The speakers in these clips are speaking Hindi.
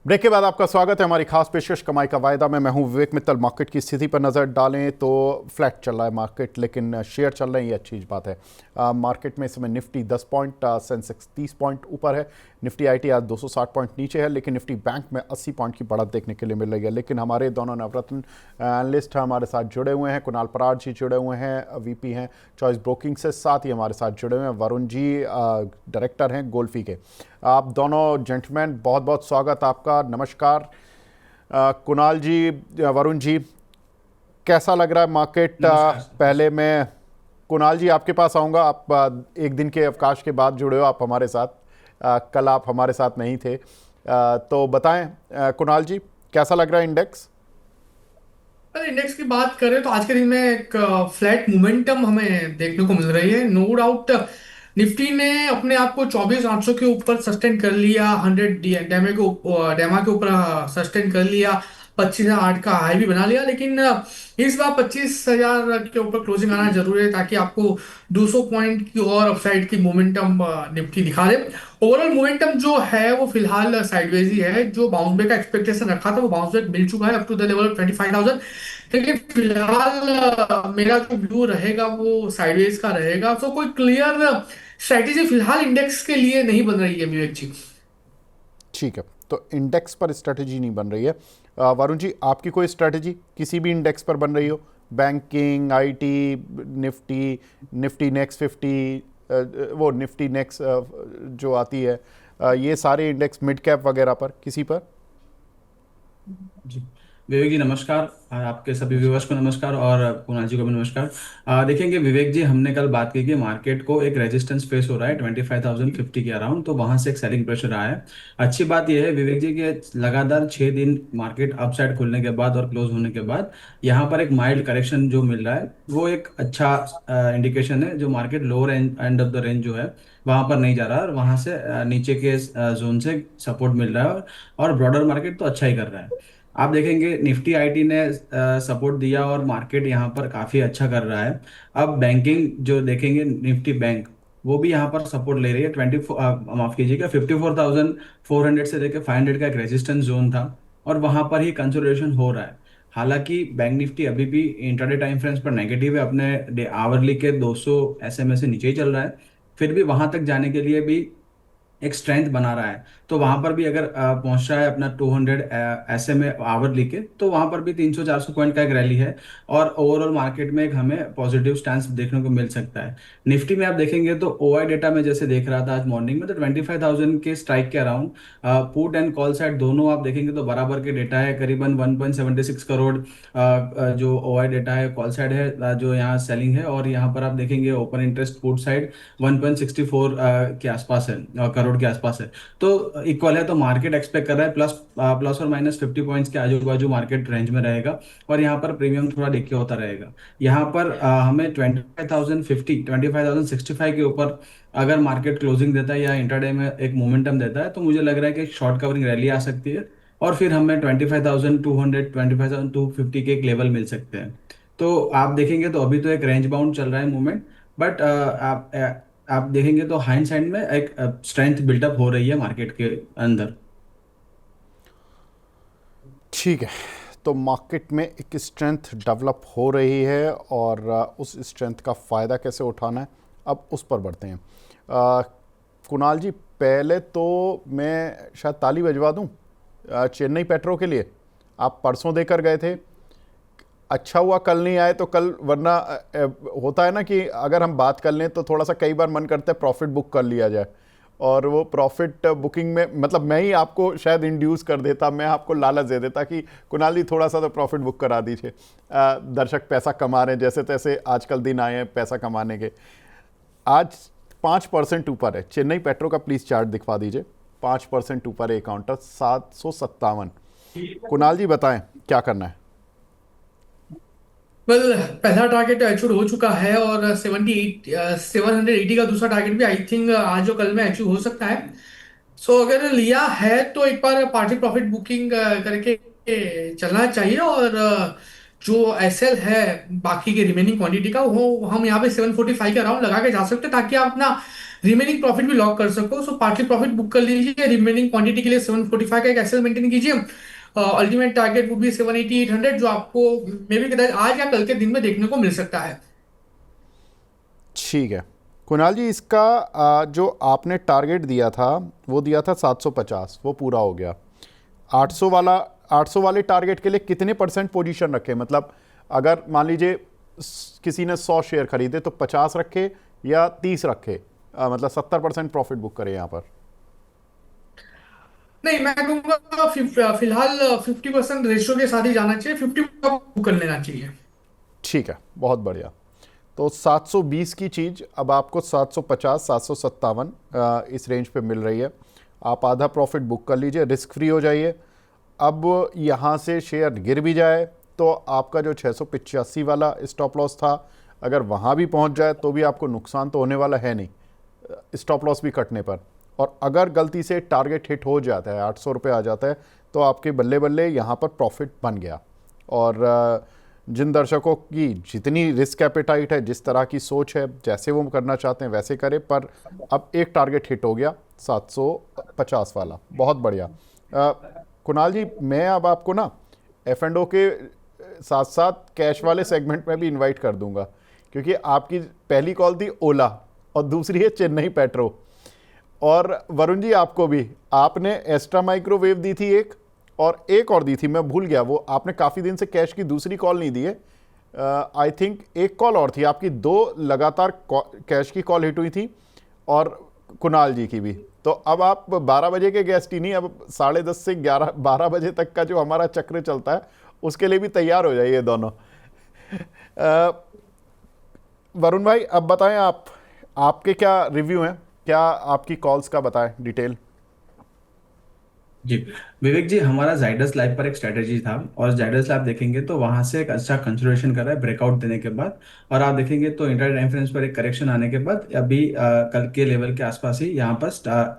ब्रेक के बाद आपका स्वागत है हमारी खास पेशकश कमाई का वायदा में। मैं हूं विवेक मित्तल। मार्केट की स्थिति पर नज़र डालें तो फ्लैट चल रहा है मार्केट, लेकिन शेयर चल रहे हैं, ये अच्छी बात है। मार्केट में इस समय निफ्टी 10 पॉइंट, सेंसेक्स 30 पॉइंट ऊपर है। निफ्टी आईटी आज 260 पॉइंट नीचे है, लेकिन निफ्टी बैंक में 80 पॉइंट की बढ़त देखने के लिए मिल रही है। लेकिन हमारे दोनों नवरत्न एनालिस्ट हमारे साथ जुड़े हुए हैं। कुणाल परार जी जुड़े हुए हैं, वीपी हैं चॉइस ब्रोकिंग से। साथ ही हमारे साथ जुड़े हुए हैं वरुण जी, डायरेक्टर हैं गोल्फी के। आप दोनों जेंटलमैन, बहुत बहुत स्वागत आपका। नमस्कार। कुणाल जी, वरुण जी, कैसा लग रहा है मार्केट? नमस्कार सर। पहले मैं कुणाल जी आपके पास आऊँगा। आप एक दिन के अवकाश के बाद जुड़े हो आप हमारे साथ। कल आप हमारे साथ नहीं थे। तो बताएं कुणाल जी, कैसा लग रहा है इंडेक्स? अगर इंडेक्स की बात करें तो आज के दिन में एक फ्लैट मोमेंटम हमें देखने को मिल रही है, नो डाउट। निफ्टी ने अपने आप को 24,800 के ऊपर सस्टेन कर लिया, 100 डेमा के ऊपर सस्टेन कर लिया, 25,008 का हाई भी बना लिया। लेकिन इस बार 25,000 के ऊपर क्लोजिंग आना जरूरी है ताकि आपको 200 पॉइंट की और अपसाइड की मोमेंटम निफ्टी दिखा दे। ओवरऑल मोमेंटम जो है वो फिलहाल साइडवेज ही है। जो बाउंस बैक का एक्सपेक्टेशन रखा था वो बाउंस बैक मिल चुका है up to the level of 25,000। लेकिन फिलहाल मेरा जो व्यू रहेगा वो साइडवेज का रहेगा। तो कोई क्लियर स्ट्रेटेजी फिलहाल इंडेक्स के लिए नहीं बन रही है विवेक जी। ठीक है, तो इंडेक्स पर स्ट्रेटजी नहीं बन रही है। वरुण जी, आपकी कोई स्ट्रेटजी किसी भी इंडेक्स पर बन रही हो? Banking, IT, Nifty, Nifty next 50, वो निफ्टी नेक्स्ट जो आती है, ये सारे इंडेक्स, मिड कैप वगैरह पर किसी पर? जी, विवेक जी नमस्कार। आपके सभी व्यूअर्स को नमस्कार और कुणाल जी को भी नमस्कार। देखेंगे विवेक जी, हमने कल बात की कि मार्केट को एक रेजिस्टेंस फेस हो रहा है 25,050 के अराउंड, तो वहां से एक सेलिंग प्रेशर आया है। अच्छी बात यह है विवेक जी कि लगातार 6 दिन मार्केट अपसाइड खुलने के बाद और क्लोज होने के बाद यहाँ पर एक माइल्ड करेक्शन जो मिल रहा है वो एक अच्छा इंडिकेशन है। जो market lower end of the range जो है वहां पर नहीं जा रहा है और वहां से नीचे के जोन से सपोर्ट मिल रहा है, और ब्रॉडर मार्केट तो अच्छा ही कर रहा है। आप देखेंगे निफ्टी आईटी ने सपोर्ट दिया और मार्केट यहाँ पर काफी अच्छा कर रहा है। अब बैंकिंग जो देखेंगे, निफ्टी बैंक वो भी यहाँ पर सपोर्ट ले रही है। माफ कीजिएगा, 54,400 से लेकर 500 का एक रेजिस्टेंस जोन था और वहां पर ही कंसोलिडेशन हो रहा है। हालांकि बैंक निफ्टी अभी भी इंट्राडे टाइम फ्रेम्स पर नेगेटिव है, अपने आवरली के 200 एसएमए से नीचे ही चल रहा है। फिर भी वहां तक जाने के लिए भी एक स्ट्रेंथ बना रहा है। तो वहां पर भी अगर पहुंच रहा है अपना 200 एसएमए आवर लेके, तो वहां पर भी 300-400 पॉइंट का एक रैली है और ओवरऑल मार्केट में एक हमें पॉजिटिव स्टैंस देखने को मिल सकता है। निफ्टी में आप देखेंगे तो ओआई डेटा में जैसे देख रहा था आज मॉर्निंग में, तो 25,000 के स्ट्राइक के around put and call side दोनों आप देखेंगे तो बराबर के डेटा है, करीबन 1.76 करोड़ जो ओआई डेटा है कॉल साइड है, जो यहाँ सेलिंग है। और यहाँ पर आप देखेंगे ओपन इंटरेस्ट पुट साइड 1.64 के आसपास है, करोड़ के आसपास है। तो इक्वल है, तो मार्केट एक्सपेक्ट कर रहा है प्लस प्लस और माइनस 50 पॉइंट्स के आजू बाजू मार्केट रेंज में रहेगा और यहाँ पर प्रीमियम थोड़ा डिके होता रहेगा। यहाँ पर हमें 25,065 के ऊपर अगर मार्केट क्लोजिंग देता है या इंट्राडे में एक मोमेंटम देता है, तो मुझे लग रहा है कि एक शॉर्ट कवरिंग रैली आ सकती है और फिर हमें 25,200 25,250 के एक लेवल मिल सकते हैं। तो आप देखेंगे तो अभी तो एक रेंज बाउंड चल रहा है मूवमेंट, बट आप देखेंगे तो हाइंड साइड में एक स्ट्रेंथ बिल्टअप हो रही है मार्केट के अंदर। ठीक है, तो मार्केट में एक स्ट्रेंथ डेवलप हो रही है और उस स्ट्रेंथ का फ़ायदा कैसे उठाना है, अब उस पर बढ़ते हैं। कुणाल जी, पहले तो मैं शायद ताली बजवा दूं चेन्नई पेट्रो के लिए। आप परसों देकर गए थे, अच्छा हुआ कल नहीं आए। तो कल, वरना होता है ना कि अगर हम बात कर लें तो थोड़ा सा कई बार मन करता है प्रॉफिट बुक कर लिया जाए, और वो प्रॉफिट बुकिंग में मतलब मैं ही आपको शायद इंड्यूस कर देता, मैं आपको लालच दे देता कि कुणाल जी थोड़ा सा तो प्रॉफिट बुक करा दीजिए। दर्शक पैसा कमा रहे हैं जैसे तैसे, आजकल दिन आए हैं पैसा कमाने के। आज 5% ऊपर है चेन्नई पेट्रो का, प्लीज़ चार्ट दिखवा दीजिए। 5% ऊपर है काउंटर, 757। कुणाल जी बताएं क्या करना है? वेल, पहला टारगेट अचीव हो चुका है और 780 का दूसरा टारगेट भी आई थिंक आज और कल में अचीव हो सकता है। सो अगर लिया है तो एक बार पार्टी प्रॉफिट बुकिंग करके चलना चाहिए। और जो एसएल है बाकी के रिमेनिंग क्वांटिटी का, वो हम यहाँ पे 745 के अराउंड लगा के जा सकते हैं ताकि आप अपना रिमेनिंग प्रॉफिट भी लॉक कर सको। सो पार्टली प्रॉफिट बुक कर लीजिए, रिमेनिंग क्वांटिटी के लिए 745 का एक एक्सेल मेंटेन कीजिए। अल्टीमेट टारगेट वो भी 780 800, जो आपको मे बी कदाच आज या कल के दिन में देखने को मिल सकता है। ठीक है कुणाल जी, इसका जो आपने टारगेट दिया था वो दिया था 750, वो पूरा हो गया। 800 वाला, 800 वाले टारगेट के लिए कितने परसेंट पोजीशन रखे? मतलब अगर मान लीजिए किसी ने 100 शेयर खरीदे तो 50 रखे या 30 रखे, मतलब 70% प्रॉफिट बुक करे यहाँ पर? नहीं, मैं कहूंगा फिलहाल 50% रेशियो के साथ ही जाना चाहिए, 50 बुक कर लेना चाहिए। ठीक है, बहुत बढ़िया। तो 720 की चीज़ अब आपको 750 757 इस रेंज पे मिल रही है। आप आधा प्रॉफिट बुक कर लीजिए, रिस्क फ्री हो जाइए। अब यहाँ से शेयर गिर भी जाए तो आपका जो 685 वाला स्टॉप लॉस था, अगर वहाँ भी पहुँच जाए तो भी आपको नुकसान तो होने वाला है नहीं, स्टॉप लॉस भी कटने पर। और अगर गलती से टारगेट हिट हो जाता है, 800 रुपये आ जाता है, तो आपके बल्ले बल्ले यहाँ पर प्रॉफिट बन गया। और जिन दर्शकों की जितनी रिस्क एपेटाइट है, जिस तरह की सोच है, जैसे वो करना चाहते हैं वैसे करें, पर अब एक टारगेट हिट हो गया 750 वाला, बहुत बढ़िया। कुणाल जी, मैं अब आपको ना F&O के साथ साथ कैश वाले सेगमेंट में भी इनवाइट कर दूंगा, क्योंकि आपकी पहली कॉल थी ओला और दूसरी है चेन्नई पेट्रो। और वरुण जी, आपको भी, आपने एस्ट्रा माइक्रोवेव दी थी एक, और एक और दी थी, मैं भूल गया वो। आपने काफ़ी दिन से कैश की दूसरी कॉल नहीं दी है। आई थिंक एक कॉल और थी आपकी, दो लगातार कैश की कॉल हिट हुई थी, और कुणाल जी की भी। तो अब आप 12 बजे के गेस्ट ही नहीं, अब 10:30 से 12 बजे तक का जो हमारा चक्र चलता है उसके लिए भी तैयार हो जाइए दोनों। वरुण भाई, अब बताएं आप, आपके क्या रिव्यू हैं, क्या आपकी कॉल्स का बताएं डिटेल। जी, विवेक जी, हमारा जाइडस लाइफ पर एक स्ट्रेटेजी था, और जाइडस लाइफ देखेंगे तो वहां से एक अच्छा कंसोलिडेशन कर रहा है ब्रेकआउट देने के बाद। और आप देखेंगे तो इंट्राडे टाइम फ्रेम्स पर एक करेक्शन आने के बाद अभी कल के लेवल के आसपास ही यहाँ पर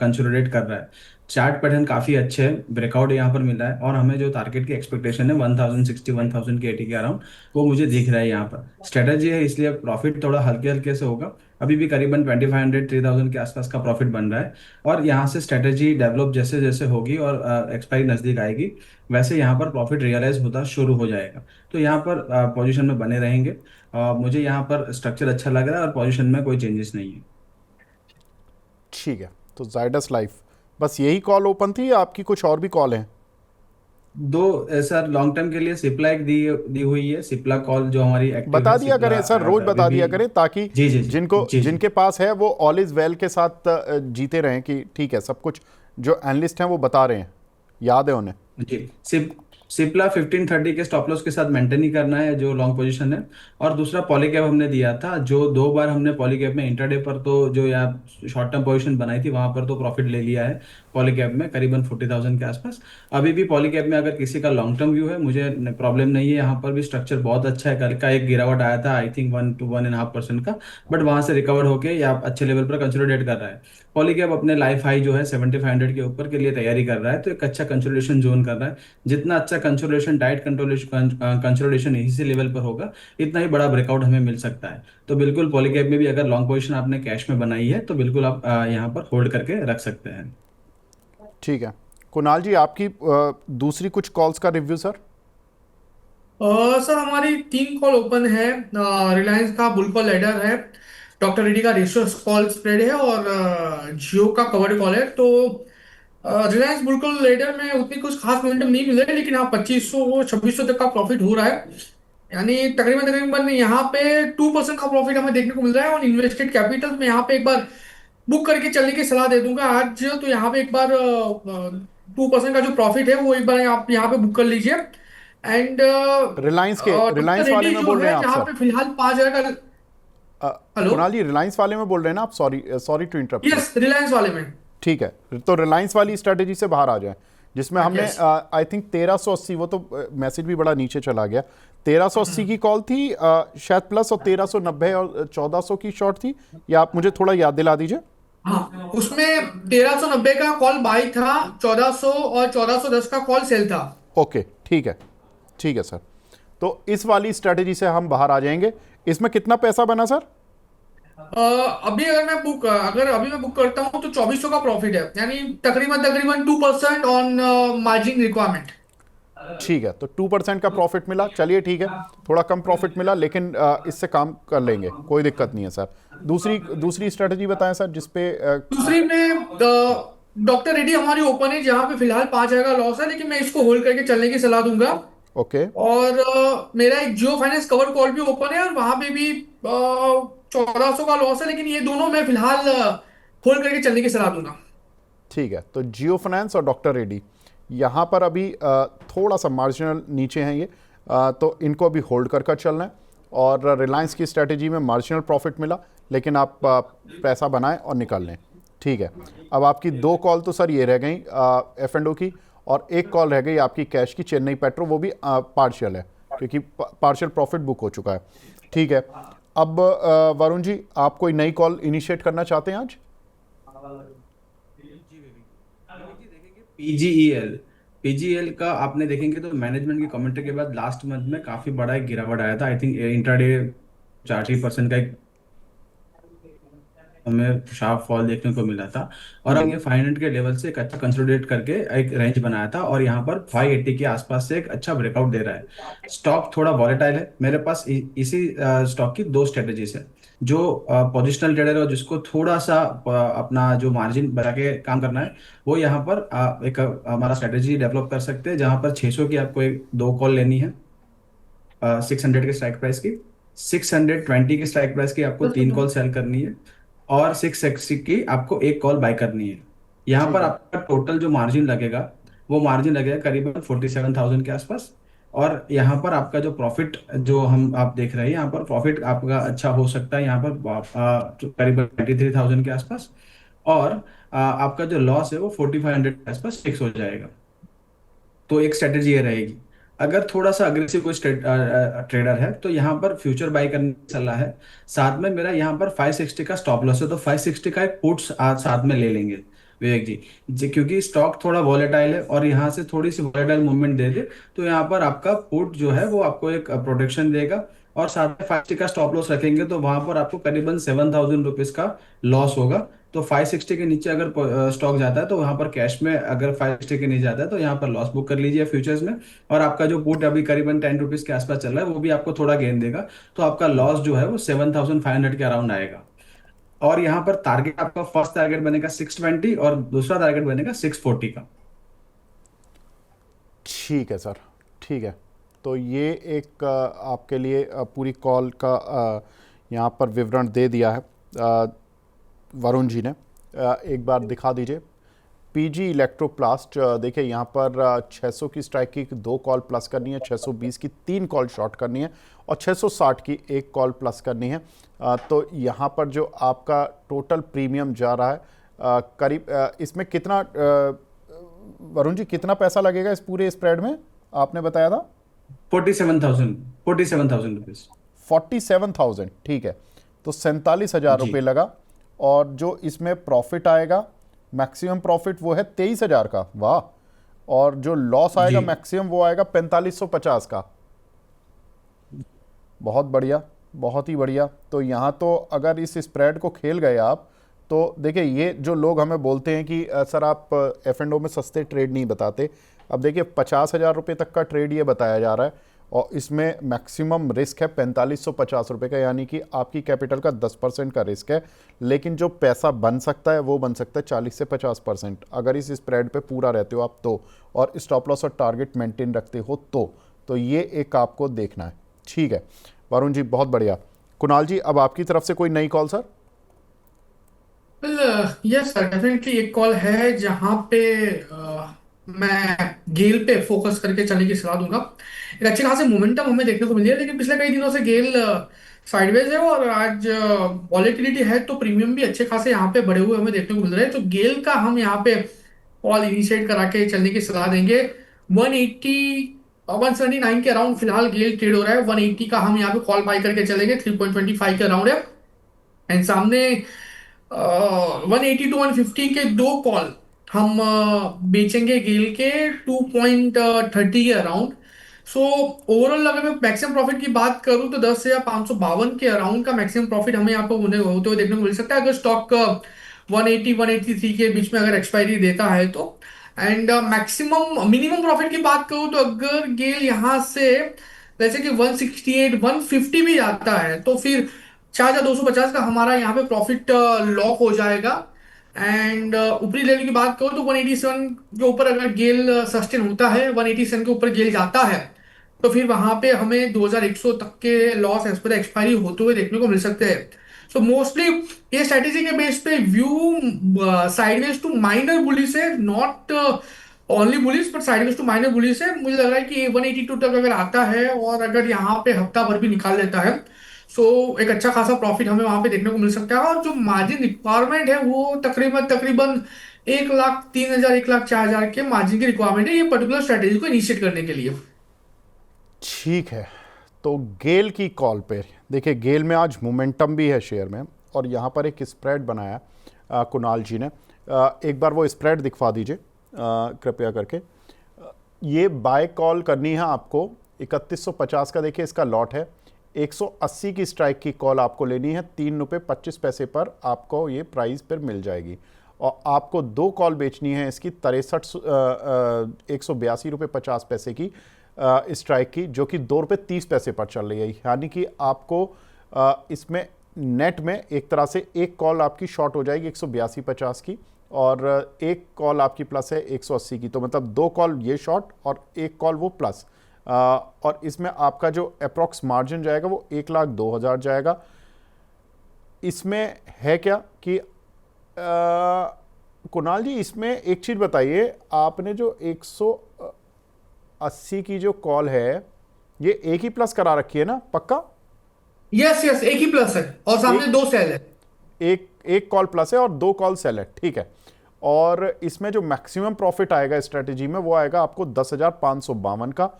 कंसोलिडेट कर रहा है। चार्ट पैटर्न काफी अच्छे है, ब्रेकआउट यहाँ पर मिला है, और हमें जो टारगेट की एक्सपेक्टेशन है 1060 1000 के 80 के अराउंड, वो मुझे दिख रहा है। यहाँ पर स्ट्रेटेजी है, इसलिए प्रॉफिट थोड़ा हल्के हल्के से होगा। अभी भी करीबन 2500 3000 के आसपास का प्रॉफिट बन रहा है। और यहाँ से स्ट्रेटेजी डेवलप जैसे जैसे होगी और एक्सपायरी नजदीक आएगी, वैसे यहाँ पर प्रॉफिट रियलाइज होता शुरू हो जाएगा। तो यहाँ पर पोजीशन में बने रहेंगे। मुझे यहाँ पर स्ट्रक्चर अच्छा लग रहा है और पोजीशन में कोई चेंजेस नहीं है। ठीक है, तो जाइडस लाइफ बस यही कॉल ओपन थी या आपकी कुछ और भी कॉल हैं? दो सर, लॉन्ग टर्म के लिए सिप्ला एक दी दी हुई है, सिप्ला कॉल जो हमारी एक्टिव बता है, दिया सिप्ला करें सर, रोज अभी बता भी। दिया करें, ताकि जी जी जी जिनको जी जी जिनके पास है वो ऑल इज वेल के साथ जीते रहें, कि ठीक है सब कुछ जो एनालिस्ट हैं वो बता रहे हैं, याद है उन्हें। जी। सिप्ला 1530 के स्टॉप लॉस के साथ मेंटेन ही करना है जो लॉन्ग पोजीशन है। और दूसरा पॉलीकैप हमने दिया था, जो दो बार हमने पॉलीकैप में इंटरडे पर तो जो यहाँ शॉर्ट टर्म पोजीशन बनाई थी वहां पर तो प्रॉफिट ले लिया है पॉलीकैप में करीबन 40,000 के आसपास। अभी भी पॉलीकैप में अगर किसी का लॉन्ग टर्म व्यू है, मुझे प्रॉब्लम नहीं है। यहाँ पर भी स्ट्रक्चर बहुत अच्छा है, कल का एक गिरावट आया था आई थिंक 1 to 1.5% का, बट वहां से रिकवर होके या अच्छे लेवल पर कंसोलिडेट कर रहा है। पॉलीकैप अपने लाइफ हाई जो है 7500 के ऊपर के लिए तैयारी कर रहा है, तो एक अच्छा कंसोलिडेशन जोन कर रहा है। जितना अच्छा कंसोलिडेशन, डाइट कंसोलिडेशन इसी लेवल पर होगा, इतना ही बड़ा ब्रेकआउट हमें मिल सकता है। तो बिल्कुल पॉलीकैप में भी अगर लॉन्ग पोजीशन आपने कैश में बनाई है तो बिल्कुल आप यहाँ पर होल्ड करके रख सकते हैं। ठीक है कुणाल जी, आपकी दूसरी कुछ कॉल्स का रिव्यू सर। सर, हमारी 3 कॉल ओपन है। रिलायंस का बुल कॉल लेडर है, डॉक्टर रेड्डी का रेशियो कॉल स्प्रेड है, और जियो का कवर्ड कॉल है। तो रिलायंस बुल कॉल लेडर में उतनी कुछ खास मोमेंटम नहीं मिल रहा है, लेकिन हाँ 2500 2600 तक का प्रॉफिट हो रहा है। यानी तकरीबन तकरीबन यहाँ पे 2% का प्रॉफिट हमें देखने को मिल रहा है। और इन्वेस्टेड कैपिटल में यहाँ पे एक बार बुक करके चलने की सलाह दे दूंगा आज। तो यहाँ पे एक बार 2% का जो प्रॉफिट है वो एक बार आप यहाँ पे बुक कर लीजिए। एंड डॉक्टर रिलायंस वाले रेड्डी में जो बोल रहे है हैं आप जहाँ सर? पे फिलहाल 5,000 का। Uh, hello. कुणाल जी, रिलायंस वाले में बोल रहे हैं ना आप? Sorry sorry to interrupt you. Yes, Reliance वाले में। ठीक है, तो रिलायंस वाली स्ट्रेटेजी से बाहर आ जाए, जिसमें हमने यस। आई थिंक 1380, वो तो मैसेज भी बड़ा नीचे चला गया। 1380 की कॉल थी शायद प्लस, और 1390 और 1400 की शॉर्ट थी, या आप मुझे थोड़ा याद दिला दीजिए। हाँ, उसमें 1390 का कॉल बाई था, 1400 और 1410 का कॉल सेल था। ओके, ठीक है सर। तो इस वाली स्ट्रेटेजी से हम बाहर आ जाएंगे। इसमें कितना पैसा बना सर? अभी अगर अभी मैं बुक करता हूँ तो 2400 का प्रॉफिट है, यानी तकरीबन तकरीबन 2% ऑन मार्जिन रिक्वायरमेंट। ठीक है, तो 2% का प्रॉफिट मिला, चलिए ठीक है, थोड़ा कम प्रॉफिट मिला लेकिन इससे काम कर लेंगे, कोई दिक्कत नहीं है सर। दूसरी दूसरी स्ट्रेटजी बताएं सर जिसपे दूसरी में डॉक्टर रेड्डी हमारी ओपन है, जहां पे फिलहाल 5,000 का लॉस है, लेकिन मैं इसको होल्ड करके चलने की सलाह दूंगा। ओके। और मेरा एक जियो फाइनेंस कवर कॉल भी ओपन है, और वहां पे भी 1,400 का लॉस है, लेकिन ये दोनों मैं फिलहाल होल्ड करके चलने की सलाह दूंगा। ठीक है, तो जियो फाइनेंस और डॉक्टर रेड्डी यहाँ पर अभी थोड़ा सा मार्जिनल नीचे हैं ये, तो इनको अभी होल्ड कर कर चलना है। और रिलायंस की स्ट्रेटजी में मार्जिनल प्रॉफिट मिला, लेकिन आप पैसा बनाएं और निकाल लें। ठीक है, अब आपकी दो कॉल तो सर ये रह गई एफ एंड ओ की, और एक कॉल रह गई आपकी कैश की, चेन्नई पेट्रो, वो भी पार्शियल है क्योंकि पार्शियल प्रॉफिट बुक हो चुका है। ठीक है, अब वरुण जी आप कोई नई कॉल इनिशिएट करना चाहते हैं आज? पीजीईएल, पीजीईएल का आपने देखेंगे तो मैनेजमेंट की कमेंट्री के बाद लास्ट मंथ में काफी बड़ा एक गिरावट आया था। आई थिंक इंट्राडे 40% का एक हमें शार्प फॉल देखने को मिला था। और हम ये 500 के लेवल से एक अच्छा कंसोलिडेट करके एक रेंज बनाया था, और यहाँ पर 580 के आसपास से एक अच्छा ब्रेकआउट दे रहा है। स्टॉक थोड़ा वॉलेटाइल है, मेरे पास इसी स्टॉक की दो स्ट्रेटजीज है। जो पोजिशनल ट्रेडर है, जिसको थोड़ा सा अपना जो मार्जिन बना के काम करना है, वो यहाँ पर एक हमारा स्ट्रेटेजी डेवलप कर सकते हैं, जहाँ पर 600 की आपको एक दो कॉल लेनी है 600 के स्ट्राइक प्राइस की, 620 के स्ट्राइक प्राइस की आपको तीन कॉल सेल करनी है, और 660 की आपको एक कॉल बाय करनी है। यहाँ पर ठीक है। आपका टोटल जो मार्जिन लगेगा, वो मार्जिन लगेगा करीबन 47,000 के आसपास। और यहाँ पर आपका जो प्रॉफिट जो हम आप देख रहे हैं, यहाँ पर प्रॉफिट आपका अच्छा हो सकता है, यहाँ पर करीबन 23,000 के आसपास। और आपका जो लॉस है वो 4,500 के आसपास फिक्स हो जाएगा। तो एक स्ट्रेटेजी ये रहेगी। अगर थोड़ा सा अग्रेसिव कोई ट्रेडर है तो यहाँ पर फ्यूचर बाय करने की सलाह है। साथ में मेरा यहाँ पर 560 का स्टॉप लॉस है, तो 560 का एक पुट्स आज साथ में ले लेंगे विवेक जी क्योंकि स्टॉक थोड़ा वॉलेटाइल है, और यहाँ से थोड़ी सी वॉलेटाइल मूवमेंट दे दे तो यहाँ पर आपका पुट जो है वो आपको एक प्रोटेक्शन देगा। और साथ में 560 का स्टॉप लॉस रखेंगे तो वहां पर आपको करीबन 7,000 रुपीज का लॉस होगा। तो 560 के नीचे अगर स्टॉक जाता है तो वहां पर कैश में, अगर 560 के नीचे जाता है तो यहाँ पर लॉस बुक कर लीजिए फ्यूचर्स में। और आपका जो पुट अभी करीबन 10 रुपीज के आसपास चल रहा है, वो भी आपको थोड़ा गेन देगा। तो आपका लॉस जो है वो 7,500 के अराउंड आएगा। और यहाँ पर टारगेट, आपका फर्स्ट टारगेट बनेगा 620 और दूसरा टारगेट बनेगा 640 का। ठीक है सर, ठीक है, तो ये एक आपके लिए पूरी कॉल का यहाँ पर विवरण दे दिया है वरुण जी ने। एक बार दिखा दीजिए पीजी इलेक्ट्रोप्लास्ट। देखिए यहाँ पर 600 की स्ट्राइक की दो कॉल प्लस करनी है, 620 की तीन कॉल शॉर्ट करनी है, और 660 की एक कॉल प्लस करनी है। तो यहाँ पर जो आपका टोटल प्रीमियम जा रहा है करीब इसमें कितना वरुण जी कितना पैसा लगेगा इस पूरे स्प्रेड में, आपने बताया था? 47,000 रुपीज। 47,000, ठीक है, तो 47,000 जी रुपये लगा। और जो इसमें प्रॉफिट आएगा, मैक्सिमम प्रॉफिट वो है 23,000 का, वाह। और जो लॉस जी आएगा मैक्सिमम वो आएगा 4550 का। बहुत बढ़िया, बहुत ही बढ़िया। तो यहाँ तो अगर इस स्प्रेड को खेल गए आप, तो देखिए ये जो लोग हमें बोलते हैं कि सर आप एफ एंड ओ में सस्ते ट्रेड नहीं बताते, अब देखिए 50,000 रुपये तक का ट्रेड ये बताया जा रहा है, और इसमें मैक्सिमम रिस्क है 4550 रुपये का, यानी कि आपकी कैपिटल का 10% का रिस्क है, लेकिन जो पैसा बन सकता है वो बन सकता है 40 से 50% अगर इस स्प्रेड पे पूरा रहते हो आप तो, और स्टॉप लॉस और टारगेट मेंटेन रखते हो तो ये एक आपको देखना है। ठीक है वरुण जी, बहुत बढ़िया। कुणाल जी अब आपकी तरफ से कोई नई call sir? Yes sir, definitely एक कॉल है जहां पे मैं गेल पे फोकस करके चलने की सलाह दूंगा। एक अच्छी खासी मोमेंटम हमें देखने को मिली है, लेकिन पिछले कई दिनों से गेल साइडवेज है, और आज वॉलेटिलिटी है, तो प्रीमियम भी अच्छे खासे यहाँ पे बढ़े हुए हमें देखने को मिल रहे हैं। तो गेल का हम यहाँ पे कॉल इनिशिएट करा के चलने की सलाह देंगे। 180 179 के अराउंड फिलहाल गेल ट्रेड हो रहा है, 180 का हम यहाँ पे कॉल बाय करके चलेंगे, 3.25 के अराउंड है। एंड सामने 180 टू 150 के दो कॉल हम बेचेंगे गेल के 2.30 के अराउंड। सो ओवरऑल अगर मैं मैक्सिमम प्रॉफिट की बात करूं तो 10,552 के अराउंड का मैक्सिमम प्रॉफिट हमें यहाँ पर होते हुए देखने को मिल सकता है, अगर स्टॉक 180 183 के बीच में अगर एक्सपायरी देता है तो। एंड मैक्सिमम मिनिमम प्रॉफिट की बात करूं तो अगर गेल यहाँ से जैसे कि 168 150 भी जाता है तो फिर 4,250 का हमारा यहाँ पे प्रॉफिट लॉक हो जाएगा। एंड ऊपरी लेवल की बात करो तो 187 के ऊपर अगर गेल सस्टेन होता है, 187 के ऊपर गेल जाता है तो फिर वहां पे हमें 2100 तक के लॉस एज पर एक्सपायरी होते हुए देखने को मिल सकते हैं। सो मोस्टली ये स्ट्रेटेजी के बेस पे view sideways to minor bullish है, not only bullish but sideways to minor bullish है। मुझे लग रहा है कि 182 तक अगर आता है और अगर यहाँ पे हफ्ता भर भी निकाल लेता है सो एक अच्छा खासा प्रॉफिट हमें वहां पे देखने को मिल सकता है। और जो मार्जिन रिक्वायरमेंट है वो तकरीबन तकरीबन 1,03,000 1,04,000 के मार्जिन की रिक्वायरमेंट है ये पर्टिकुलर स्ट्रेटेजी को इनिशिएट करने के लिए। ठीक है, तो गेल की कॉल पे देखिए, गेल में आज मोमेंटम भी है शेयर में, और यहाँ पर एक स्प्रेड बनाया कुणाल जी ने। एक बार वो स्प्रेड दिखवा दीजिए कृपया करके। ये बाय कॉल करनी है आपको 3150 का, देखिए इसका लॉट है। 180 की स्ट्राइक की कॉल आपको लेनी है, 3 रुपये 25 पैसे पर आपको ये प्राइस पर मिल जाएगी। और आपको 2 कॉल बेचनी है इसकी 182 रुपये 50 पैसे की स्ट्राइक की, जो कि 2 रुपये 30 पैसे पर चल रही है। यानी कि आपको इसमें नेट में एक तरह से एक कॉल आपकी शॉर्ट हो जाएगी 182.50 की, और एक कॉल आपकी प्लस है 180 की। तो मतलब 2 कॉल ये शॉर्ट और एक कॉल वो प्लस, और इसमें आपका जो अप्रॉक्स मार्जिन जाएगा वो 1,02,000 जाएगा। इसमें है क्या कि कुणाल जी, इसमें एक चीज़ बताइए, आपने जो 180 की जो कॉल है ये एक ही प्लस करा रखी है ना, पक्का? यस यस, एक ही प्लस है और सामने एक 2 सेल है। एक कॉल प्लस है और 2 कॉल सेल है, ठीक है। और इसमें जो मैक्सिमम प्रॉफिट आएगा स्ट्रेटेजी में वो आएगा आपको 10,552 का,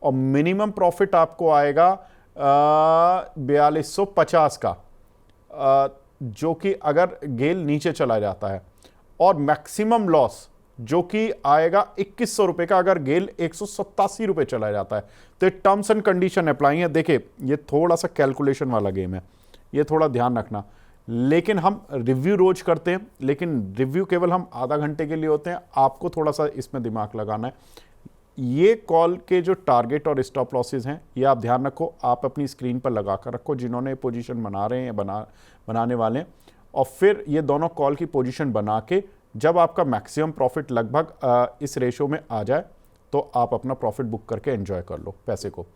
और मिनिमम प्रॉफिट आपको आएगा 4,250 का, जो कि अगर गेल नीचे चला जाता है, और मैक्सिमम लॉस जो कि आएगा 2,100 रुपए का अगर गेल 187 रुपए चला जाता है। तो ये टर्म्स एंड कंडीशन अप्लाई है। देखिए ये थोड़ा सा कैलकुलेशन वाला गेम है, ये थोड़ा ध्यान रखना। लेकिन हम रिव्यू रोज करते हैं, लेकिन रिव्यू केवल हम आधा घंटे के लिए होते हैं, आपको थोड़ा सा इसमें दिमाग लगाना है। ये कॉल के जो टारगेट और स्टॉप लॉसेस हैं ये आप ध्यान रखो, आप अपनी स्क्रीन पर लगा कर रखो, जिन्होंने पोजीशन बना रहे हैं या बनाने वाले हैं। और फिर ये दोनों कॉल की पोजीशन बना के जब आपका मैक्सिमम प्रॉफिट लगभग इस रेशो में आ जाए तो आप अपना प्रॉफिट बुक करके एंजॉय कर लो पैसे को।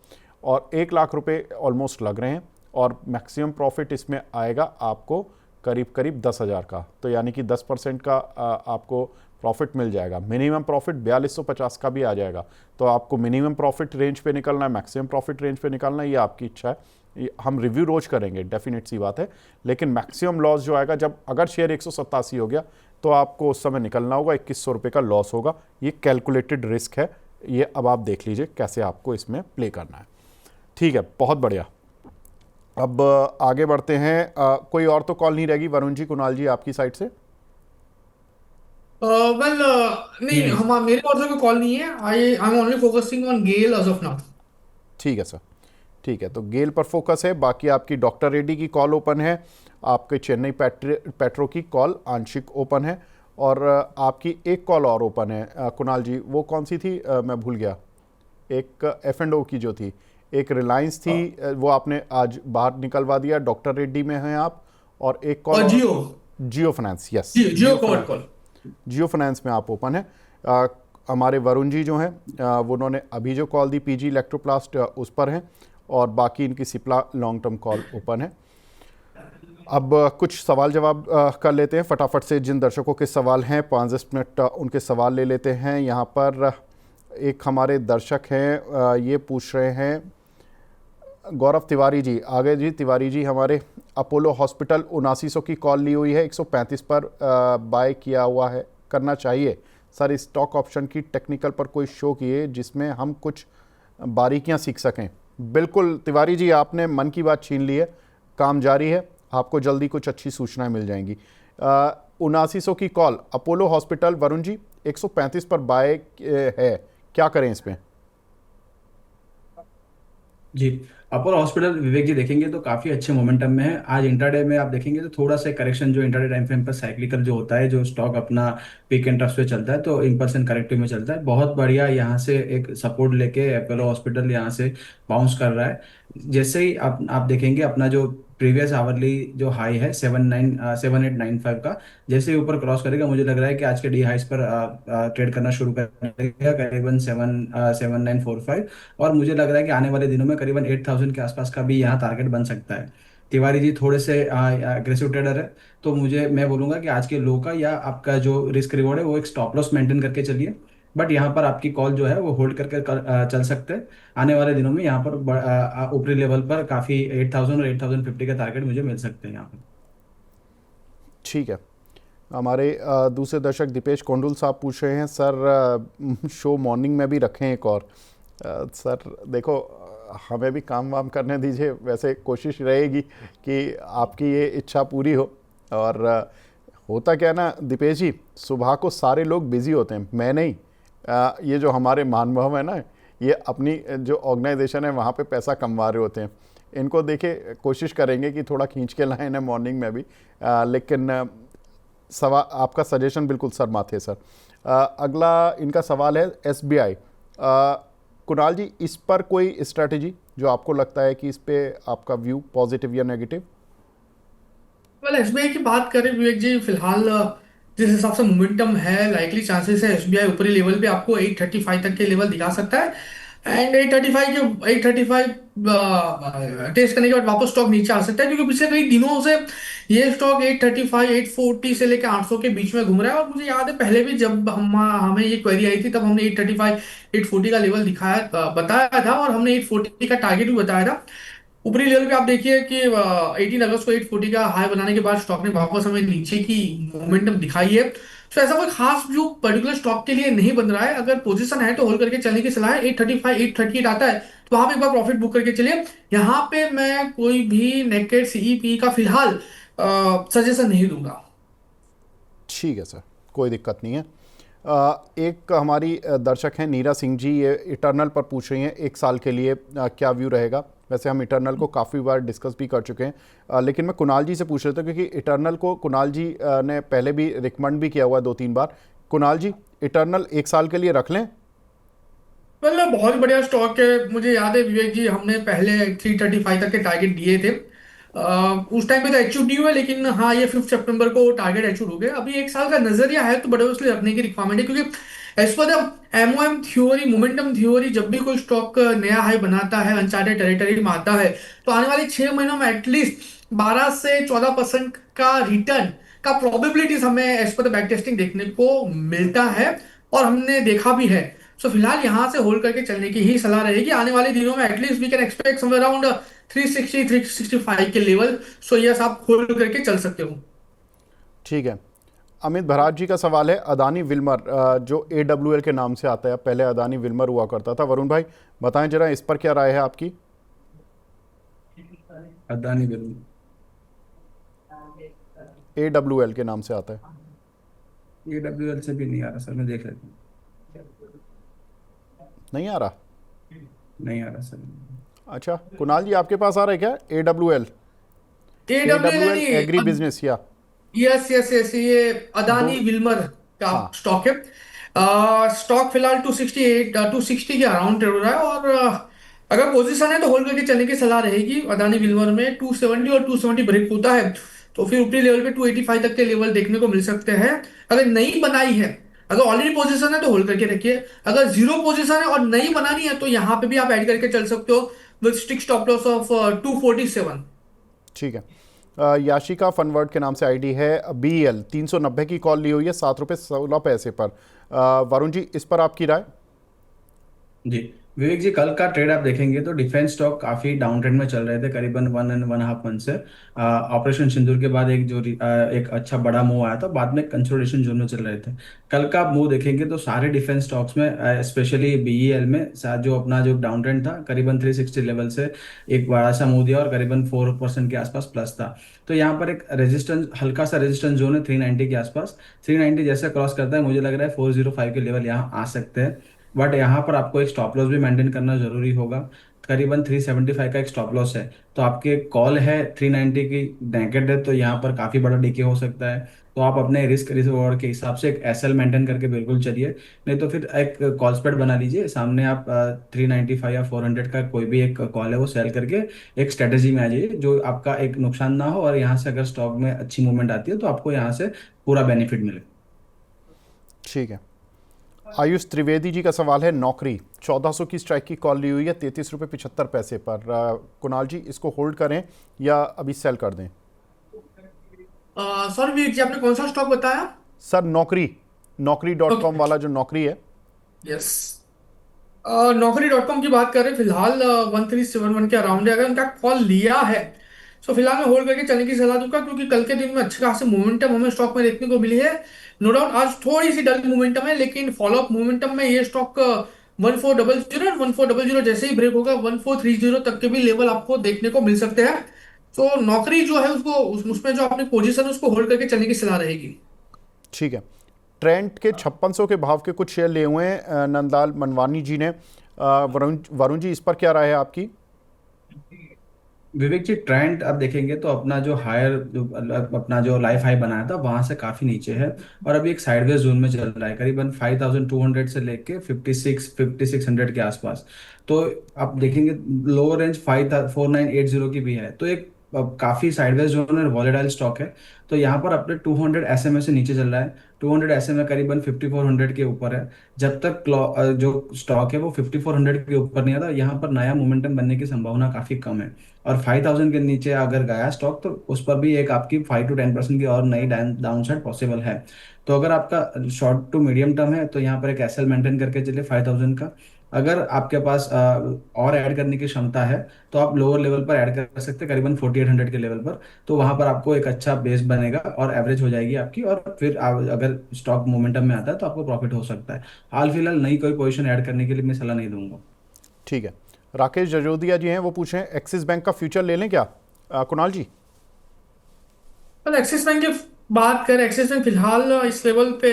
और 1,00,000 रुपये ऑलमोस्ट लग रहे हैं, और मैक्सिमम प्रॉफिट इसमें आएगा आपको करीब करीब 10,000 का। तो यानी कि 10% का आपको प्रॉफिट मिल जाएगा। मिनिमम प्रॉफिट 4,250 का भी आ जाएगा। तो आपको मिनिमम प्रॉफिट रेंज पे निकलना है, मैक्सिमम प्रॉफिट रेंज पे निकलना है, ये आपकी इच्छा है। हम रिव्यू रोज करेंगे, डेफिनेट सी बात है। लेकिन मैक्सिमम लॉस जो आएगा, जब अगर शेयर 187 हो गया तो आपको उस समय निकलना होगा, 2,100 रुपये का लॉस होगा। ये कैलकुलेटेड रिस्क है, ये अब आप देख लीजिए कैसे आपको इसमें प्ले करना है। ठीक है, बहुत बढ़िया। अब आगे बढ़ते हैं। कोई और तो कॉल नहीं रहेगी वरुण जी, कुणाल जी आपकी साइड से? वेल नहीं, नहीं। हम मेरे और से कोई कॉल नहीं है। I am only focusing on GAIL as of now. ठीक है सर, ठीक है। तो गेल पर फोकस है, बाकी आपकी डॉक्टर रेड्डी की कॉल ओपन है, आपके चेन्नई पेट्रो की कॉल आंशिक ओपन है, और आपकी एक कॉल और ओपन है कुणाल जी, वो कौन सी थी? मैं भूल गया। एक F&O की जो थी, एक रिलायंस थी, वो आपने आज बाहर निकलवा दिया। डॉक्टर रेड्डी में हैं आप, और एक कॉल और और जियो, जियो फाइनेंस। यस, जियो कवर्ड कॉल। जियो फाइनेंस में आप ओपन है। हमारे वरुण जी जो हैं वो उन्होंने अभी जो कॉल दी PG इलेक्ट्रोप्लास्ट उस पर हैं, और बाकी इनकी Cipla long term call open है। अब कुछ सवाल जवाब कर लेते हैं फटाफट से। जिन दर्शकों के सवाल हैं 5-10 मिनट उनके सवाल ले लेते हैं। यहाँ पर एक हमारे दर्शक हैं, ये पूछ रहे हैं, गौरव तिवारी जी, आगे जी तिवारी जी, हमारे अपोलो हॉस्पिटल 7900 की कॉल ली हुई है, 135 पर बाय किया हुआ है, करना चाहिए सर? इस स्टॉक ऑप्शन की टेक्निकल पर कोई शो किए जिसमें हम कुछ बारीकियां सीख सकें। बिल्कुल तिवारी जी, आपने मन की बात छीन ली है, काम जारी है, आपको जल्दी कुछ अच्छी सूचनाएं मिल जाएंगी। 7900 की call Apollo hospital, Varun ji 135 पर बाय है, क्या करें इसमें? जी। अपोलो हॉस्पिटल विवेक जी देखेंगे तो काफी अच्छे मोमेंटम में है। आज इंट्राडे में आप देखेंगे तो थोड़ा सा करेक्शन जो इंट्राडे टाइम फ्रेम पर साइक्लिकल जो होता है, जो स्टॉक अपना पीक एंड ट्रफ पे चलता है तो इन परसेंट करेक्टिव में चलता है। बहुत बढ़िया यहाँ से एक सपोर्ट लेके अपोलो हॉस्पिटल यहाँ से बाउंस कर रहा है। जैसे ही आप देखेंगे अपना जो प्रीवियस आवरली जो हाई है 7895 का, जैसे ही ऊपर क्रॉस करेगा मुझे लग रहा है कि आज के डी हाइस पर ट्रेड करना शुरू करेगा करीबन 7945। और मुझे लग रहा है कि आने वाले दिनों में करीबन 8000 के आसपास का भी यहाँ टारगेट बन सकता है। तिवारी जी थोड़े से एग्रेसिव ट्रेडर है, तो मैं बोलूंगा कि आज के लो का या आपका जो रिस्क रिवॉर्ड है वो एक स्टॉप लॉस मेंटेन करके चलिए। बट यहाँ पर आपकी कॉल जो है वो होल्ड करके चल सकते हैं। आने वाले दिनों में यहाँ पर ऊपरी लेवल पर काफी 8000 और 8050 का टारगेट मुझे मिल सकते हैं यहाँ पर। ठीक है। हमारे दूसरे दर्शक दीपेश कोंडुल साहब पूछ रहे हैं, सर शो मॉर्निंग में भी रखें एक और। सर देखो, हमें भी काम वाम करने दीजिए, वैसे कोशिश रहेगी कि आपकी ये इच्छा पूरी हो। और होता क्या है ना दीपेश जी, सुबह को सारे लोग बिजी होते हैं, मैं नहीं। ये जो हमारे महानुभाव है ना, ये अपनी जो ऑर्गेनाइजेशन है वहाँ पे पैसा कमा रहे होते हैं। इनको देखे कोशिश करेंगे कि थोड़ा खींच के लाएं ना मॉर्निंग में भी। लेकिन आपका सजेशन बिल्कुल सर माथे सर। अगला इनका सवाल है एसबीआई। कुणाल जी, इस पर कोई स्ट्रैटेजी जो आपको लगता है कि इस पे आपका व्यू पॉजिटिव या नेगेटिव? वेल, एसबीआई की बात करें विवेक जी, फिलहाल जिस हिसाब से मोमेंटम है, लाइकली चांसेस है एसबीआई ऊपरी लेवल पे आपको 835 तक के लेवल दिखा सकता है। एंड 835 टेस्ट करने के बाद वापस स्टॉक नीचे आ सकता है, क्योंकि पिछले कई दिनों से ये स्टॉक 835 840 से लेकर 800 के बीच में घूम रहा है। और मुझे याद है पहले भी जब हमें ये क्वेरी आई थी तब हमने 835 840 का लेवल दिखाया बताया था, और हमने 840 का टारगेट भी बताया था। ऊपरी लेवल पे आप देखिए कि 18 अगस्त को 840 का हाई बनाने के बाद स्टॉक ने वापस हमें नीचे की मोमेंटम दिखाई है। तो ऐसा कोई खास व्यू पर्टिकुलर स्टॉक के लिए नहीं बन रहा है। अगर पोजीशन है तो होल्ड करके चलने की सलाह है। 835 838 आता है तो वहां पे एक बार प्रॉफिट बुक करके चलिए। यहाँ पे मैं कोई भी नेकेड सीईपी का फिलहाल सजेशन नहीं दूंगा। ठीक है सर, कोई दिक्कत नहीं है। एक हमारी दर्शक हैं नीरा सिंह जी, ये इटर्नल पर पूछ रही हैं, एक साल के लिए क्या व्यू रहेगा। वैसे हम इटर्नल को काफ़ी बार डिस्कस भी कर चुके हैं, लेकिन मैं कुणाल जी से पूछ रहा था क्योंकि इटर्नल को कुणाल जी ने पहले भी रिकमेंड भी किया हुआ है 2-3 बार। कुणाल जी, इटर्नल एक साल के लिए रख लें? मतलब बहुत बढ़िया स्टॉक है। मुझे याद है विवेक जी, हमने पहले 335 तक के टारगेट दिए थे। उस टाइम पे तो अचीव नहीं हुए, लेकिन हाँ ये 5 सितंबर को टारगेट अचीव हो गए। अभी एक साल का नजरिया है तो बड़े उसलिए रखने की रिक्वायरमेंट है, क्योंकि as per the MOM theory, momentum theory, जब भी कोई स्टॉक नया हाई बनाता है, अनचार्टेड टेरिटरी में आता है, तो आने वाले 6 महीनों में एटलीस्ट 12 से 14% का रिटर्न का प्रोबेबिलिटीज हमें as per the back testing देखने को मिलता है, और हमने देखा भी है। सो फिलहाल यहां से होल्ड करके चलने की ही सलाह रहेगी। आने वाले दिनों में at least we can expect somewhere around 360 365 के लेवल। सो यस, आप होल्ड करके चल सकते हो। ठीक है। अमित भरात जी का सवाल है, अदानी विल्मर जो AWL के नाम से आता है, पहले अदानी विल्मर हुआ करता था। वरुण भाई बताएं जरा इस पर क्या राय है आपकी? अदानी बिल्कुल। AWL के नाम से आता है। AWL से भी नहीं आ रहा सर, मैं देख लेता हूँ। नहीं आ रहा? नहीं आ रहा सर। अच्छा कुणाल जी, आपके पास आ रहा है क्या AWL? एडब्ल्यू AWL एग्री नहीं, बिजनेस या यस यस यस, ये दो? अदानी विल्मर का हाँ। स्टॉक है। स्टॉक फिलहाल 268 260 के अराउंड ट्रेड हो रहा है, और अगर पोजीशन है तो होल्ड करके चलने की सलाह रहेगी। अदानी विल्मर में 270 और 270 ब्रेक होता है तो फिर ऊपरी लेवल पे 285 तक के लेवल देखने को मिल सकते हैं। अगर नहीं बनाई है, अगर ऑलरेडी पोजीशन है तो होल्ड करके रखिए। अगर जीरो पोजीशन है और नहीं बनानी है तो यहाँ पे भी आप ऐड करके चल सकते हो with stick stop loss of 247। ठीक है। याशिका फनवर्ड के नाम से आईडी है। BEL 390 की कॉल ली हुई है, ₹7.16 पर। वरुण जी, इस पर आपकी राय? जी विवेक जी, कल का ट्रेड आप देखेंगे तो डिफेंस स्टॉक काफी डाउन ट्रेंड में चल रहे थे करीबन 1 and 1.5 मंथ से। ऑपरेशन सिंदूर के बाद एक अच्छा बड़ा मूव आया था, बाद में कंसोलिडेशन जोन में चल रहे थे। कल का आप मूव देखेंगे तो सारे डिफेंस स्टॉक्स में स्पेशली BEL में जो अपना जो डाउन ट्रेंड था करीबन 360 लेवल से एक बड़ा सा मूव दिया और करीबन 4% के आसपास प्लस था। तो यहाँ पर एक रेजिस्टेंस, हल्का सा रेजिस्टेंस जोन है 390 के आसपास। 390 जैसे क्रॉस करता है मुझे लग रहा है 405 के लेवल यहाँ आ सकते हैं। बट यहाँ पर आपको एक स्टॉप लॉस भी मेंटेन करना जरूरी होगा। करीबन 375 का एक स्टॉप लॉस है। तो आपके कॉल है 390 की नेकेड है, तो यहाँ पर काफ़ी बड़ा डीके हो सकता है। तो आप अपने रिस्क रिवॉर्ड के हिसाब से एक एसएल मेंटेन करके बिल्कुल चलिए। नहीं तो फिर एक कॉल स्प्रेड बना लीजिए, सामने आप 395 या 400 का कोई भी एक कॉल है वो सेल करके एक स्ट्रेटेजी में आ जाइए, जो आपका एक नुकसान ना हो, और यहाँ से अगर स्टॉक में अच्छी मूवमेंट आती है तो आपको यहाँ से पूरा बेनिफिट मिले। ठीक है। आयुष त्रिवेदी जी का सवाल है, नौकरी 1400 की स्ट्राइक की कॉल ली हुई है 33 रुपये 75 पैसे पर। कुणाल जी, इसको होल्ड करें या अभी सेल कर दें? सॉरी विवेक जी, आपने कौन सा स्टॉक बताया? सर नौकरी, नौकरी डॉट ओके। कॉम वाला जो नौकरी है। यस। नौकरी डॉट कॉम की बात करें, फिलहाल 1371 के अराउंड है। अगर उनका कॉल लिया है तो फिलहाल मैं होल्ड करके चलने की सलाह दूंगा, क्योंकि कल के दिन में अच्छे खासे मोमेंटम हमें स्टॉक में देखने को मिली है। नो डाउट आज थोड़ी सी डल मोमेंटम है, लेकिन फॉलोअप मोमेंटम में ये स्टॉक 1400 और 1400 जैसे ही ब्रेक होगा 1430 तक के भी लेवल आपको देखने को मिल सकते हैं। तो नौकरी जो है उसको उसमें जो अपनी पोजीशन है उसको होल्ड करके चलने की सलाह रहेगी। ठीक है। ट्रेंट के 5600 के भाव के कुछ शेयर लिए हुए हैं नंदलाल मनवानी जी ने। वरुण वरुण जी, इस पर क्या राय है आपकी? विवेक जी, ट्रेंड आप देखेंगे तो अपना जो हायर जो अपना जो लाइफ हाई बनाया था वहां से काफी नीचे है, और अभी एक साइडवेज जोन में चल रहा है करीबन 5200 से लेके 5600 के आसपास। तो आप देखेंगे लोअर रेंज 4980 की भी है, तो एक काफी साइडवेज जोन और वॉलेटाइल स्टॉक है। तो यहाँ पर अपने 200 एसएमए से नीचे चल रहा है, 200 एसएमए करीबन 5400 के ऊपर है। जब तक जो स्टॉक है वो 5400 के ऊपर नहीं आता, यहाँ पर नया मोमेंटम बनने की संभावना काफी कम है। और 5000 के नीचे अगर गया स्टॉक तो उस पर भी एक आपकी 5 to 10% की और नई डाउन साइड पॉसिबल है। तो अगर आपका शॉर्ट टू मीडियम टर्म है तो यहाँ पर एक एसएल मेंटेन करके चलिए 5000 का। अगर आपके पास और ऐड करने की क्षमता है तो आप लोअर लेवल पर ऐड कर सकते हैं करीबन 4800 के लेवल पर। तो वहां पर आपको एक अच्छा बेस बनेगा और एवरेज हो जाएगी आपकी, और फिर अगर स्टॉक मोमेंटम में आता है तो आपको प्रॉफिट हो सकता है। हाल फिलहाल नई कोई पोजीशन ऐड करने के लिए मैं सलाह नहीं दूंगा। ठीक है। राकेश जजोदिया जी हैं, वो पूछ रहे हैं एक्सिस बैंक का फ्यूचर ले लें क्या? कुणाल जी। कल एक्सिस बैंक की बात करें, एक्सिस बैंक फिलहाल इस लेवल पे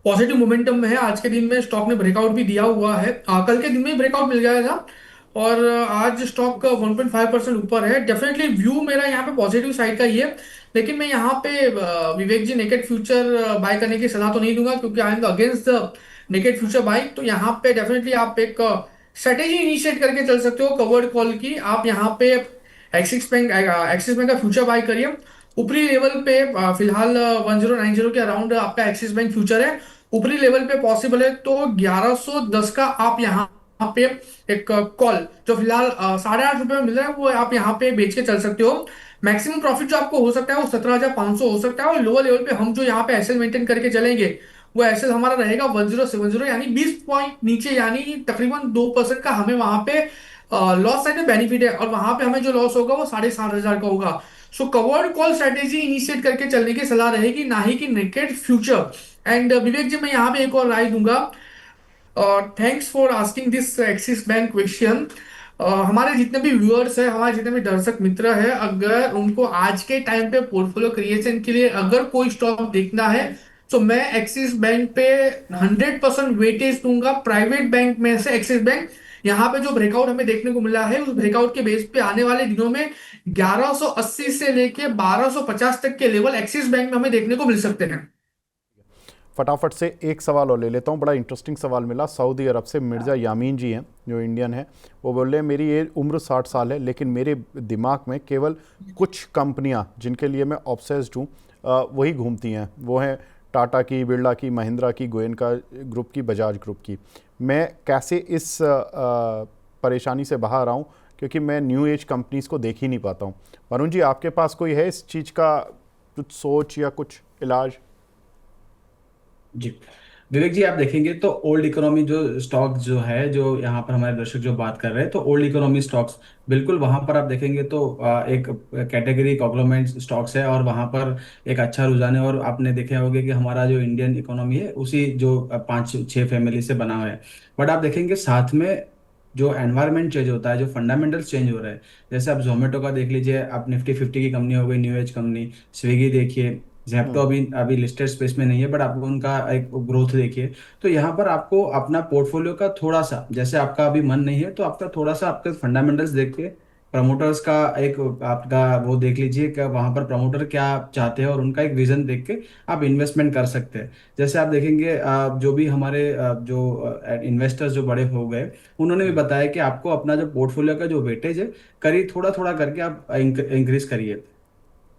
पॉजिटिव मोमेंटम में है। आज के दिन में स्टॉक ने ब्रेकआउट भी दिया हुआ है, कल के दिन में ब्रेकआउट मिल गया था, और आज स्टॉक 1.5% ऊपर है। डेफिनेटली व्यू मेरा यहाँ पे पॉजिटिव साइड का ही है, लेकिन मैं यहाँ पे Vivek ji naked future buy करने की सलाह तो नहीं दूंगा, क्योंकि I am against the naked future buy. तो यहाँ पे डेफिनेटली आप एक स्ट्रेटेजी इनिशिएट करके चल सकते हो कवर्ड कॉल की। आप यहाँ पे एक्सिस बैंक का फ्यूचर बाय करिए। ऊपरी लेवल पे फिलहाल 1090 के अराउंड आपका एक्सिस बैंक फ्यूचर है। ऊपरी लेवल पे पॉसिबल है तो 1110 का आप यहाँ पे एक कॉल जो फिलहाल 8.5 रुपए में मिल रहा है वो आप यहाँ पे बेच के चल सकते हो। मैक्सिमम प्रॉफिट जो आपको हो सकता है वो 17,500 हो सकता है, और लोअर लेवल पे हम जो यहाँ पे एसएल मेंटेन करके चलेंगे वो एसएल हमारा रहेगा 1070, यानी 20 पॉइंट नीचे, यानी तकरीबन 2% का हमें वहां पे लॉस साइड में बेनिफिट है, और वहां पे हमें जो लॉस होगा वो 7,500 का होगा। सो कवर्ड कॉल स्ट्रेटेजी इनिशिएट करके चलने की सलाह रहेगी, ना ही कि नेकेड फ्यूचर। एंड विवेक जी, मैं यहाँ पे एक और राय दूंगा, और thanks for asking this axis bank question. हमारे जितने भी व्यूअर्स हैं, हमारे जितने भी दर्शक मित्र हैं, अगर उनको आज के टाइम पे पोर्टफोलियो क्रिएशन के लिए अगर कोई स्टॉक देखना है तो मैं एक्सिस बैंक पे 100% वेटेज दूंगा। प्राइवेट बैंक में से एक्सिस बैंक, यहाँ पे जो ब्रेकआउट हमें देखने को मिला है उस ब्रेकआउट के बेस पे आने वाले दिनों में 1180 से लेके 1250 तक के लेवल एक्सिस बैंक में हमें देखने को मिल सकते हैं। फटाफट से एक सवाल और ले लेता हूँ, बड़ा इंटरेस्टिंग सवाल मिला। सऊदी अरब से मिर्ज़ा यामीन जी हैं, जो इंडियन है। वो बोल रहे हैं मेरी ये उम्र 60 साल है, लेकिन मेरे दिमाग में केवल कुछ कंपनियाँ जिनके लिए मैं ऑब्सेस्ड हूँ वही घूमती हैं। वो हैं टाटा की, बिरला की, महिंद्रा की, गोयनका ग्रुप की, बजाज ग्रुप की। मैं कैसे इस परेशानी से बाहर आऊँ, क्योंकि मैं न्यू एज कंपनीज़ को देख ही नहीं पाता हूँ। वरुण जी, आपके पास कोई है इस चीज़ का कुछ सोच या कुछ इलाज? जी विवेक जी, आप देखेंगे तो ओल्ड इकोनॉमी जो स्टॉक जो है, जो यहाँ पर हमारे दर्शक जो बात कर रहे हैं, तो ओल्ड इकोनॉमी स्टॉक्स बिल्कुल वहां पर आप देखेंगे तो एक कैटेगरी कॉन्ग्लोमरेट स्टॉक्स है, और वहां पर एक अच्छा रुझान है। और आपने देखे होंगे कि हमारा जो इंडियन इकोनॉमी है उसी जो 5-6 फैमिली से बना हुआ है। बट आप देखेंगे साथ में जो एनवायरनमेंट चेंज होता है, जो फंडामेंटल्स चेंज हो रहे हैं, जैसे आप जोमेटो का देख लीजिए, आप निफ्टी 50 की कंपनी हो गई न्यू एज कंपनी, स्विगी देखिए, जेप्टो अभी अभी लिस्टेड स्पेस में नहीं है, बट आप उनका एक ग्रोथ देखिए। तो यहाँ पर आपको अपना पोर्टफोलियो का थोड़ा सा, जैसे आपका अभी मन नहीं है तो आपका थोड़ा सा आपके फंडामेंटल्स देख के, प्रमोटर्स का एक आपका वो देख लीजिए कि वहां पर प्रमोटर क्या चाहते हैं और उनका एक विजन देख के आप इन्वेस्टमेंट कर सकते हैं। जैसे आप देखेंगे जो भी हमारे जो इन्वेस्टर्स जो बड़े हो गए, उन्होंने भी बताया कि आपको अपना जो पोर्टफोलियो का जो वेटेज है, करीब थोड़ा थोड़ा करके आप इंक्रीज करिए।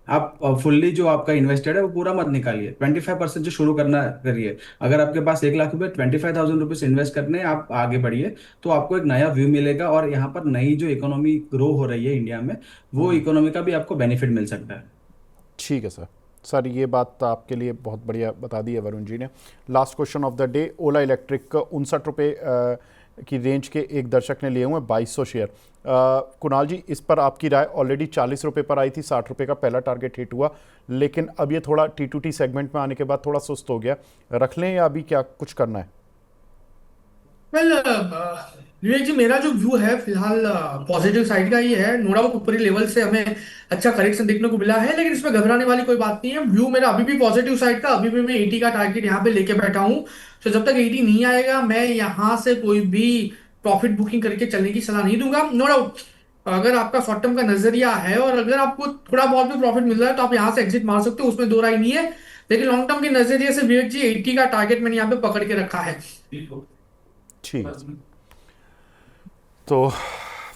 आप फुल्ली जो आपका इन्वेस्टेड है वो पूरा मत निकालिए, 25% जो शुरू करना करिए। अगर आपके पास 1 लाख रुपए, 25,000 रुपीज इन्वेस्ट करने हैं, आप आगे बढ़िए, तो आपको एक नया व्यू मिलेगा। और यहाँ पर नई जो इकोनॉमी ग्रो हो रही है इंडिया में, वो इकोनॉमी का भी आपको बेनिफिट मिल सकता है। ठीक है सर। सर ये बात आपके लिए बहुत बढ़िया बता दी है वरुण जी ने। Last question of the day, Ola electric 59 रुपये की रेंज के एक दर्शक ने लिए हुए हैं 2200 शेयर। कुणाल जी, इस पर आपकी राय? ऑलरेडी 40 रुपये पर आई थी, 60 रुपये का पहला टारगेट हिट हुआ, लेकिन अब ये थोड़ा T2T सेगमेंट में आने के बाद थोड़ा सुस्त हो गया, रख लें या अभी क्या कुछ करना है? वेल विवेक जी, मेरा जो व्यू है फिलहाल पॉजिटिव साइड का ही है। नो डाउट ऊपरी लेवल से हमें अच्छा करेक्शन देखने को मिला है, लेकिन इसमें घबराने वाली कोई बात नहीं है। व्यू मेरा अभी भी पॉजिटिव साइड का, अभी भी मैं 80 का टारगेट यहाँ पे लेके बैठा हूँ। तो जब तक 80 नहीं आएगा, मैं यहाँ से कोई भी प्रॉफिट बुकिंग करके चलने की सलाह नहीं दूंगा। नो डाउट, अगर आपका शॉर्ट टर्म का नजरिया है और अगर आपको थोड़ा बहुत भी प्रॉफिट मिल रहा है तो आप यहाँ से एग्जिट मार सकते हो, उसमें दो राय नहीं है। लेकिन लॉन्ग टर्म के नजरिए से विवेक जी, 80 का टारगेट मैंने यहाँ पे पकड़ के रखा है। ठीक है सर। तो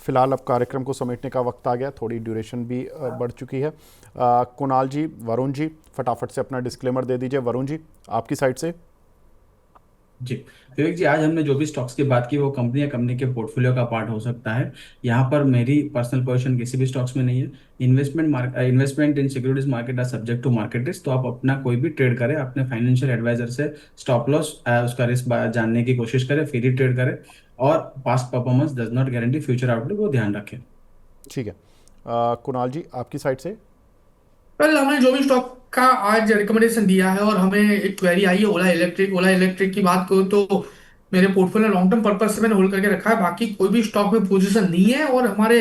फिलहाल अब कार्यक्रम को समेटने का वक्त आ गया, थोड़ी ड्यूरेशन भी बढ़ चुकी है। कुणाल जी, वरुण जी, फटाफट से अपना डिस्क्लेमर दे दीजिए। वरुण जी, आपकी साइड से। जी विवेक जी, आज हमने जो भी स्टॉक्स की बात की वो कंपनी या कंपनी के पोर्टफोलियो का पार्ट हो सकता है। यहाँ पर मेरी पर्सनल पोजीशन किसी भी स्टॉक्स में नहीं है। Investment in securities market are subject to market risk. तो आप अपना कोई भी ट्रेड करें, अपने फाइनेंशियल एडवाइजर से स्टॉप लॉस उसका रिस्क जानने की कोशिश करें, फिर ही ट्रेड करें। और past performance does not guarantee future outlook, वो ध्यान रखें। ठीक है। कुणाल जी, आपकी साइड से। कल हमने जो भी स्टॉक का आज रिकमेंडेशन दिया है और हमें एक क्वेरी आई है ओला इलेक्ट्रिक की बात करूँ तो मेरे पोर्टफोलियो लॉन्ग टर्म पर्पज से मैंने होल्ड करके रखा है। बाकी कोई भी स्टॉक में पोजीशन नहीं है। और हमारे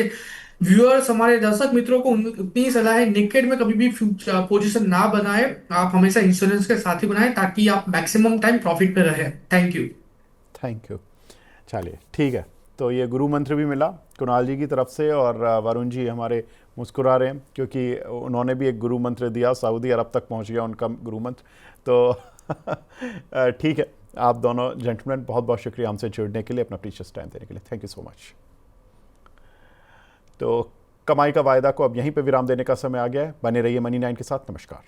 व्यूअर्स, हमारे दर्शक मित्रों को उतनी सलाह है, निकेट में कभी भी पोजीशन ना बनाए। आप हमेशा इंश्योरेंस के साथ ही बनाएं ताकि आप मैक्सिमम टाइम प्रॉफिट पे रहे। Thank you. Thank you. चलिए ठीक है, तो ये गुरु मंत्र भी मिला कुणाल जी की तरफ से, और वरुण जी हमारे मुस्कुरा रहे हैं क्योंकि उन्होंने भी एक गुरु मंत्र दिया, सऊदी अरब तक पहुंच गया उनका गुरु मंत्र। तो ठीक है, आप दोनों जेंटलमैन बहुत बहुत शुक्रिया हमसे जुड़ने के लिए, अपना प्रीशियस टाइम देने के लिए। Thank you so much. तो कमाई का वायदा को अब यहीं पे विराम देने का समय आ गया है। बने रहिए मनी 9 के साथ। नमस्कार।